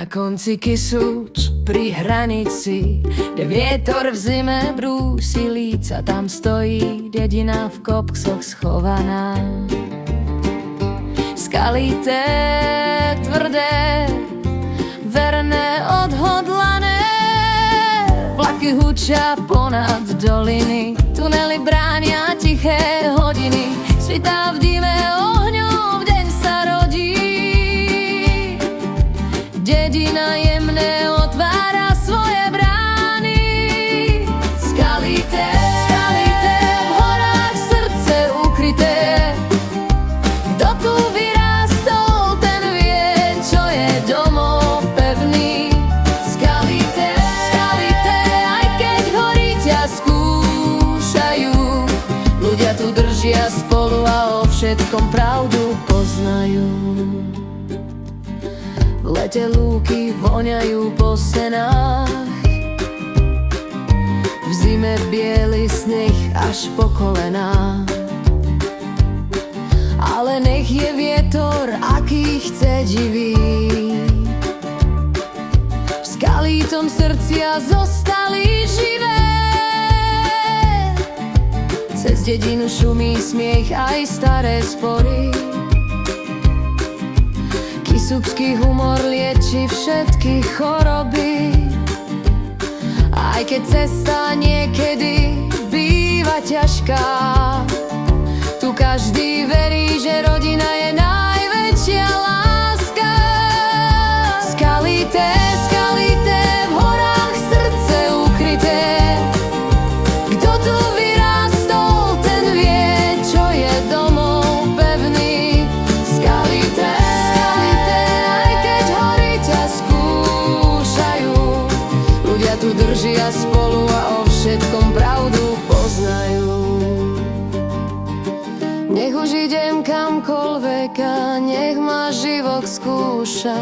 Na konci Kisuc pri hranici, kde vietor v zime brúsi líca, tam stojí dedina v kopcoch schovaná. Skalité, tvrdé, verné, odhodlané, vlaky hučia ponad doliny, tunely bránia tiché hodiny, svitá v dime ohňov, v deň sa rodí. Dedina jemne otvára svoje brány. Skalité, skalité, v horách srdce ukryté. Kto tu vyrástol, ten vie, čo je domov pevný. Skalité, skalité, aj keď hory ťa skúšajú, ľudia tu držia spolu a o všetkom pravdu poznajú. V lete lúky voňajú po senách, v zime biely sneh až po kolená. Ale nech je vietor, aký chce divý, v skalítom srdcia zostali živé. Cez dedinu šumí smiech aj staré spory, kisupský humor lieči všetky choroby. Aj keď cesta niekedy býva ťažká, tu každý verí, že rodina je najväčšia láska. Skalité, skalité, v horách srdce ukryté. Kto tu vyrástol, ten vie, čo je domov pevný. Skalité, tu držia spolu a o všetkom pravdu poznajú. Nech už idem kamkoľvek a nech ma život skúša,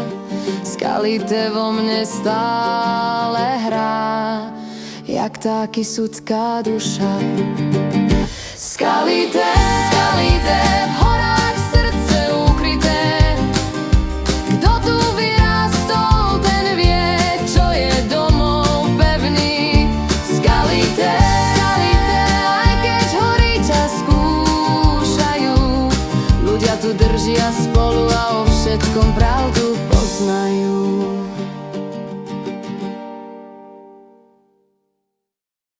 skalité vo mne stále hrá, jak tá kisucká duša. Skalité, skalité, v horách srdce ukryté. Kto tu vyrástol, ten vie, čo je domov pevný. Skalité, skalité, aj keď hory ťa skúšajú, ľudia tu držia spolu a o všetkom pravdu